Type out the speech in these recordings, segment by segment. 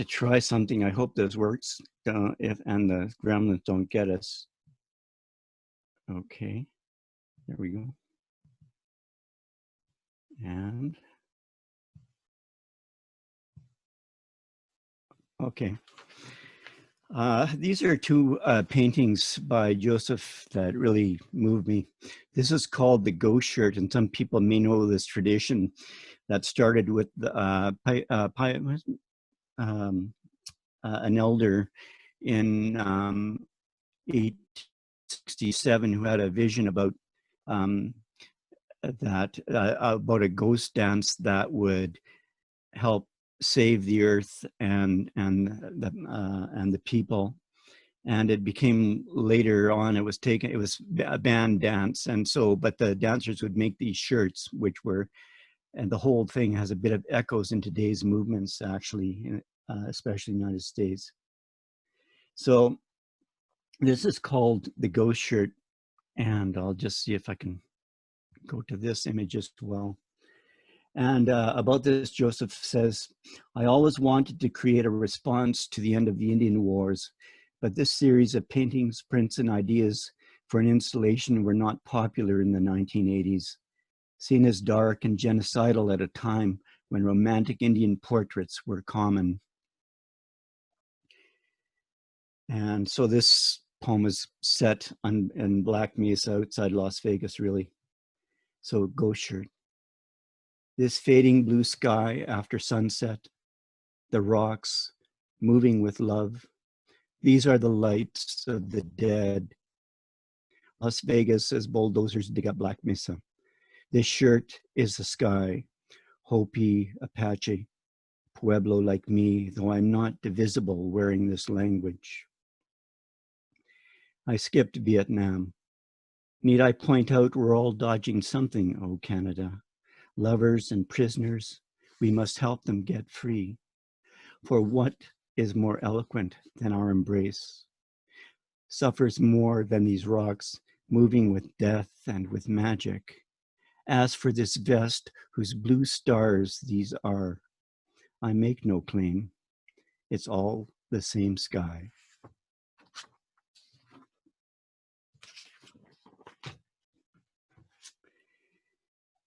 to try something. I hope this works and the gremlins don't get us. Okay, there we go. And okay. These are two paintings by Joseph that really moved me. This is called the Ghost Shirt, and some people may know this tradition that started with the, an elder in 1867 who had a vision about about a ghost dance that would help save the earth and the people. And it became later on, it was a band dance. And so, but the dancers would make these shirts, which were, and the whole thing has a bit of echoes in today's movements, actually, especially in the United States. So this is called the Ghost Shirt. And I'll just see if I can go to this image as well. And about this, Joseph says, I always wanted to create a response to the end of the Indian Wars, but this series of paintings, prints, and ideas for an installation were not popular in the 1980s, seen as dark and genocidal at a time when romantic Indian portraits were common. And so this poem is set in Black Mesa outside Las Vegas, really. So Ghost Shirt. This fading blue sky after sunset, the rocks moving with love. These are the lights of the dead. Las Vegas as bulldozers dig up Black Mesa. This shirt is the sky, Hopi, Apache, Pueblo like me, though I'm not divisible wearing this language. I skipped Vietnam. Need I point out we're all dodging something, oh Canada? Lovers and prisoners, we must help them get free. For what is more eloquent than our embrace? Suffers more than these rocks, moving with death and with magic. As for this vest whose blue stars these are, I make no claim. It's all the same sky.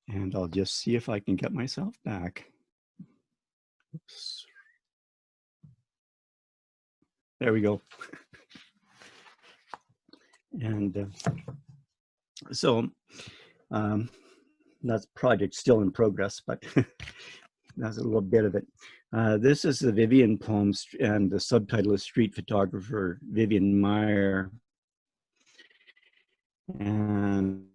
And I'll just see if I can get myself back. Oops. There we go. And so that's project still in progress, but that's a little bit of it. This is the Vivian poem, and the subtitle is Street Photographer Vivian Meyer. And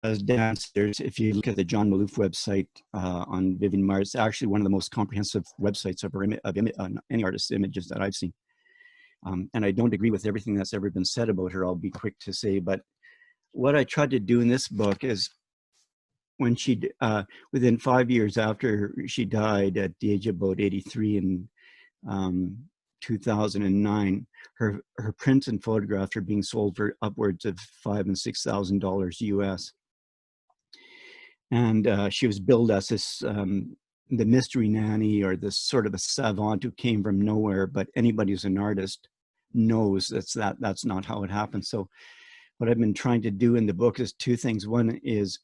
as dancers, if you look at the John Maloof website on Vivian Meyer, it's actually one of the most comprehensive websites of any artist's images that I've seen. And I don't agree with everything that's ever been said about her, I'll be quick to say, but what I tried to do in this book is when she, within 5 years after she died at the age of about 83 in 2009, her prints and photographs are being sold for upwards of $5,000 and $6,000 US. And she was billed as this, the mystery nanny, or this sort of a savant who came from nowhere, but anybody who's an artist knows that's not how it happens. So what I've been trying to do in the book is two things. One is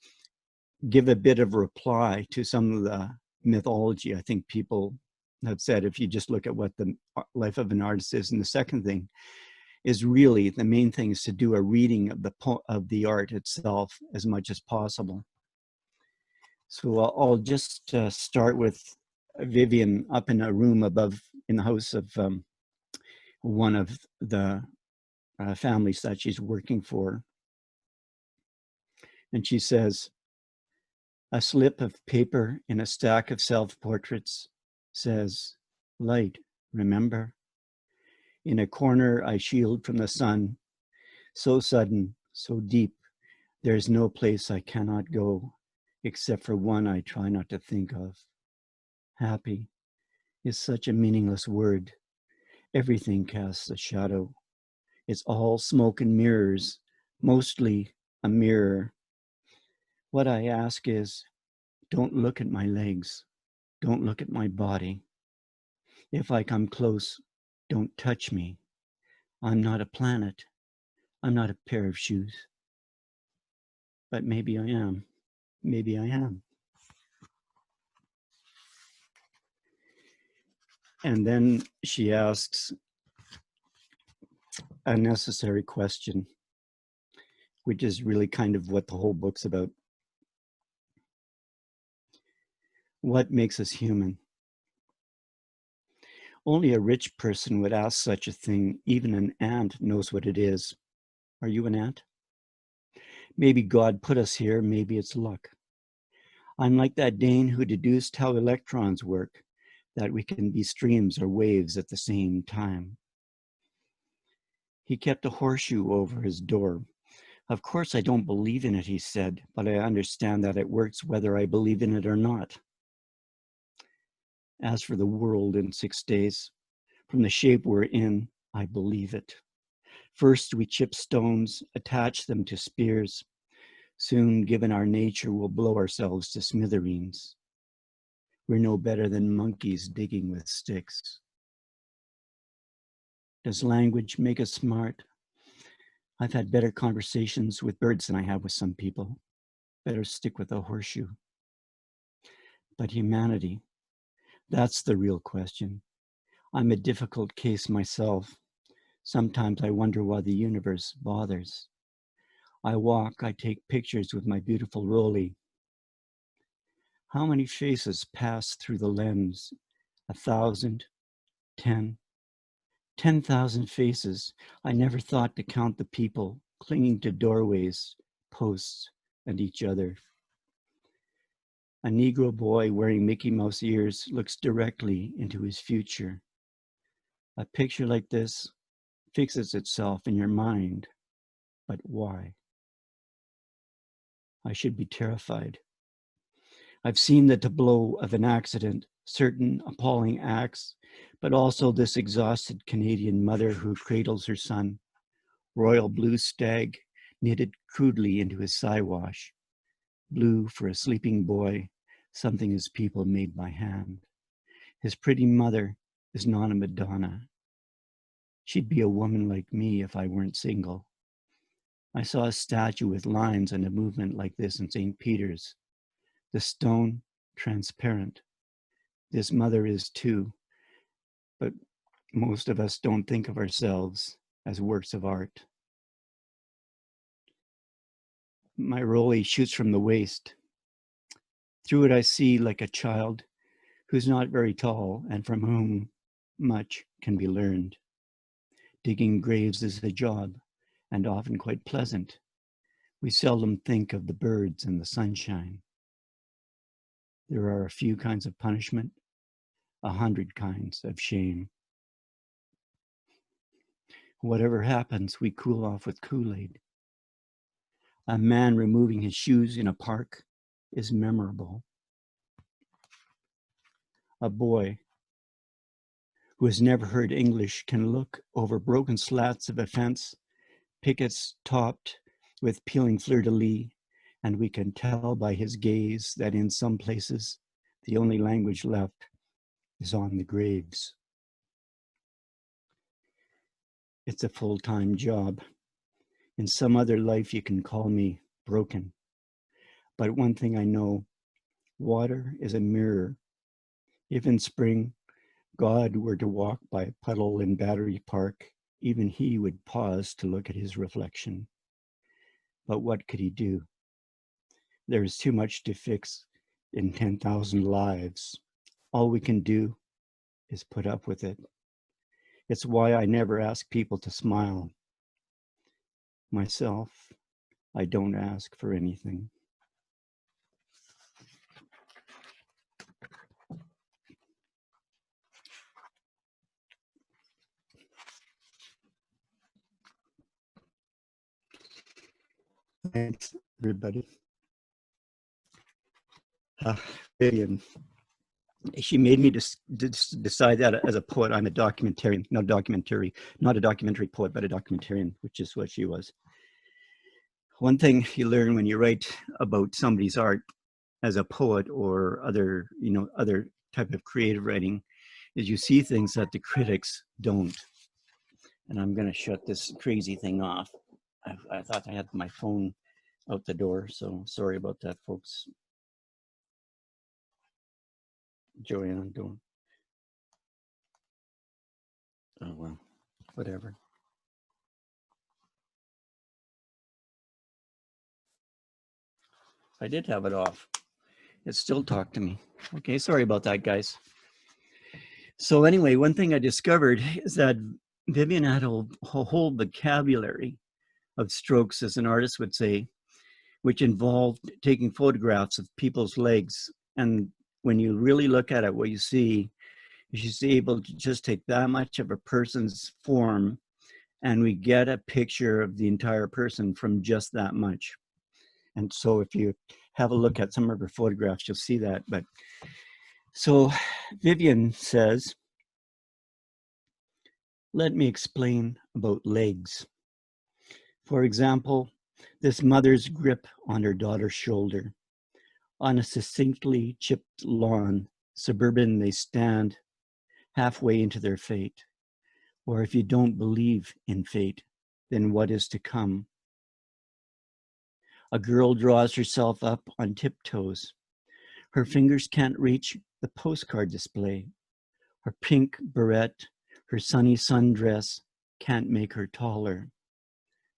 give a bit of reply to some of the mythology I think people have said if you just look at what the life of an artist is. And the second thing is really, the main thing is to do a reading of the art itself as much as possible. So I'll just start with Vivian up in a room above in the house of one of the families that she's working for. And she says, a slip of paper in a stack of self-portraits says, light, remember? In a corner I shield from the sun, so sudden, so deep, there's no place I cannot go, except for one I try not to think of. Happy is such a meaningless word. Everything casts a shadow. It's all smoke and mirrors, mostly a mirror. What I ask is, don't look at my legs. Don't look at my body. If I come close, don't touch me. I'm not a planet. I'm not a pair of shoes. But maybe I am. Maybe I am. And then she asks a necessary question, which is really kind of what the whole book's about. What makes us human? Only a rich person would ask such a thing. Even an ant knows what it is. Are you an ant? Maybe God put us here, maybe it's luck. I'm like that Dane who deduced how electrons work, that we can be streams or waves at the same time. He kept a horseshoe over his door. Of course I don't believe in it, he said, but I understand that it works whether I believe in it or not. As for the world in 6 days, from the shape we're in, I believe it. First we chip stones, attach them to spears. Soon, given our nature, we'll blow ourselves to smithereens. We're no better than monkeys digging with sticks. Does language make us smart? I've had better conversations with birds than I have with some people. Better stick with a horseshoe. But humanity, that's the real question. I'm a difficult case myself. Sometimes I wonder why the universe bothers. I walk, I take pictures with my beautiful rollie. How many faces pass through the lens? 1,000, 10, 10,000 faces. I never thought to count the people clinging to doorways, posts, and each other. A Negro boy wearing Mickey Mouse ears looks directly into his future. A picture like this fixes itself in your mind, but why? I should be terrified. I've seen the tableau of an accident, certain appalling acts, but also this exhausted Canadian mother who cradles her son, royal blue stag knitted crudely into his Siwash, blue for a sleeping boy, something his people made by hand. His pretty mother is not a Madonna. She'd be a woman like me if I weren't single. I saw a statue with lines and a movement like this in St. Peter's. The stone, transparent. This mother is too, but most of us don't think of ourselves as works of art. My rollie shoots from the waist. Through it I see like a child who's not very tall and from whom much can be learned. Digging graves is a job, and often quite pleasant. We seldom think of the birds and the sunshine. There are a few kinds of punishment, 100 kinds of shame. Whatever happens, we cool off with Kool-Aid. A man removing his shoes in a park is memorable. A boy who has never heard English can look over broken slats of a fence, pickets topped with peeling fleur-de-lis, and we can tell by his gaze that in some places, the only language left is on the graves. It's a full-time job. In some other life, you can call me broken. But one thing I know, water is a mirror. If in spring, God were to walk by a puddle in Battery Park, even he would pause to look at his reflection. But what could he do? There is too much to fix in 10,000 lives. All we can do is put up with it. It's why I never ask people to smile. Myself, I don't ask for anything. Thanks, everybody. Vivian, she made me decide that as a poet, I'm a documentarian, not a documentary poet, but a documentarian, which is what she was. One thing you learn when you write about somebody's art as a poet or other type of creative writing is you see things that the critics don't. And I'm going to shut this crazy thing off. I thought I had my phone out the door, so sorry about that, folks. Joanne, don't. Oh, well, whatever. I did have it off. It still talked to me. Okay, sorry about that, guys. So anyway, one thing I discovered is that Vivian had a whole vocabulary of strokes, as an artist would say, which involved taking photographs of people's legs. And when you really look at it, what you see is she's able to just take that much of a person's form, and we get a picture of the entire person from just that much. And so if you have a look at some of her photographs, you'll see that. But so Vivian says, let me explain about legs. For example, this mother's grip on her daughter's shoulder. On a succinctly chipped lawn, suburban, they stand halfway into their fate. Or if you don't believe in fate, then what is to come? A girl draws herself up on tiptoes. Her fingers can't reach the postcard display. Her pink barrette, her sunny sundress can't make her taller.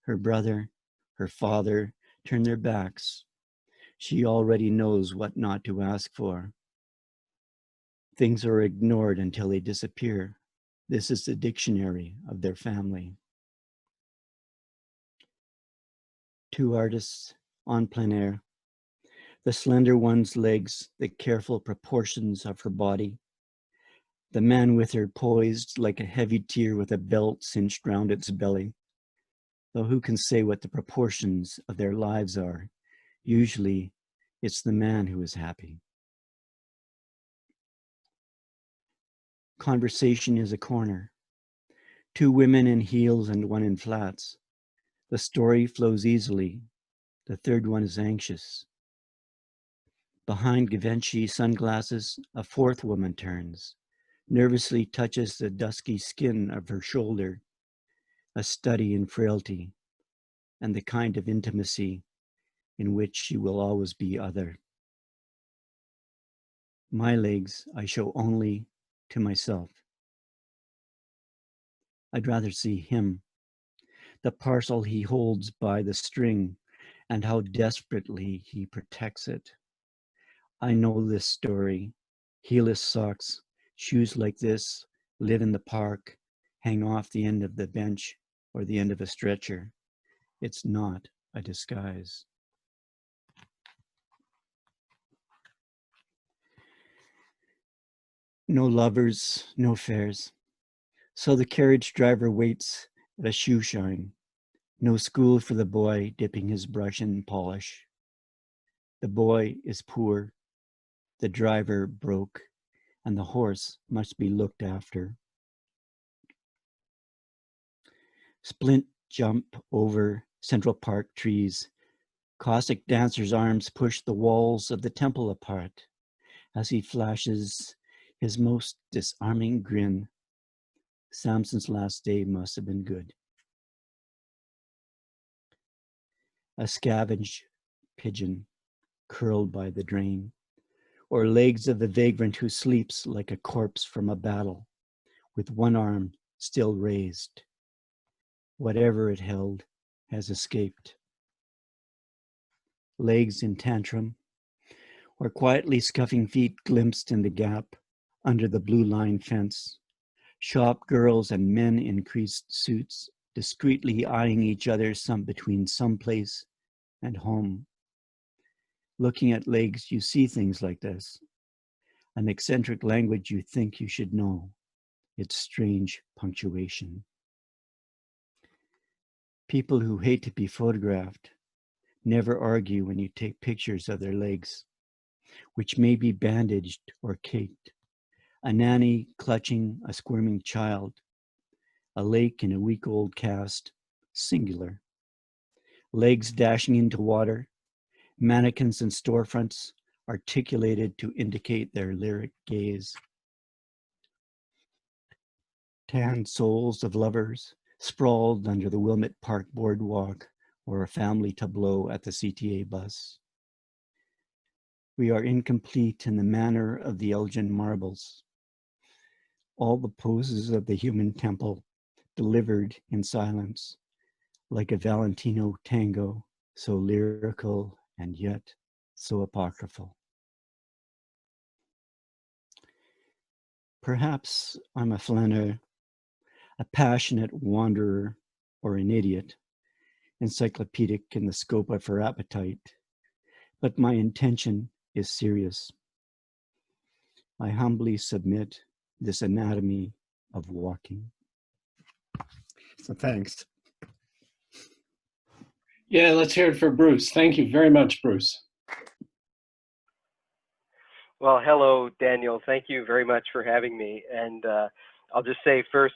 Her brother, her father turn their backs. She already knows what not to ask for. Things are ignored until they disappear. This is the dictionary of their family. Two artists on plein air. The slender one's legs, the careful proportions of her body. The man with her poised like a heavy tear with a belt cinched round its belly. Though who can say what the proportions of their lives are? Usually, it's the man who is happy. Conversation is a corner. Two women in heels and one in flats. The story flows easily. The third one is anxious. Behind Givenchy sunglasses, a fourth woman turns, nervously touches the dusky skin of her shoulder, a study in frailty and the kind of intimacy in which she will always be other. My legs I show only to myself. I'd rather see him, the parcel he holds by the string, and how desperately he protects it. I know this story. Heelless socks, shoes like this, live in the park, hang off the end of the bench or the end of a stretcher. It's not a disguise. No lovers, no fares. So the carriage driver waits at a shoe shine. No school for the boy dipping his brush in polish. The boy is poor, the driver broke, and the horse must be looked after. Splint jump over Central Park trees. Caustic dancer's arms push the walls of the temple apart as he flashes his most disarming grin. Samson's last day must have been good. A scavenged pigeon curled by the drain, or legs of the vagrant who sleeps like a corpse from a battle, with one arm still raised. Whatever it held has escaped. Legs in tantrum, or quietly scuffing feet glimpsed in the gap under the blue line fence. Shop girls and men in creased suits, discreetly eyeing each other some between someplace and home. Looking at legs, you see things like this. An eccentric language you think you should know. Its strange punctuation. People who hate to be photographed never argue when you take pictures of their legs, which may be bandaged or caked. A nanny clutching a squirming child. A lake in a week-old cast, singular. Legs dashing into water. Mannequins in storefronts articulated to indicate their lyric gaze. Tanned souls of lovers sprawled under the Wilmette Park boardwalk or a family tableau at the CTA bus. We are incomplete in the manner of the Elgin marbles. All the poses of the human temple delivered in silence, like a Valentino tango, so lyrical and yet so apocryphal. Perhaps I'm a flaneur, a passionate wanderer, or an idiot, encyclopedic in the scope of her appetite, but my intention is serious. I humbly submit this anatomy of walking. So thanks. Yeah, let's hear it for Bruce. Thank you very much, Bruce. Well, hello, Daniel. Thank you very much for having me. And I'll just say first,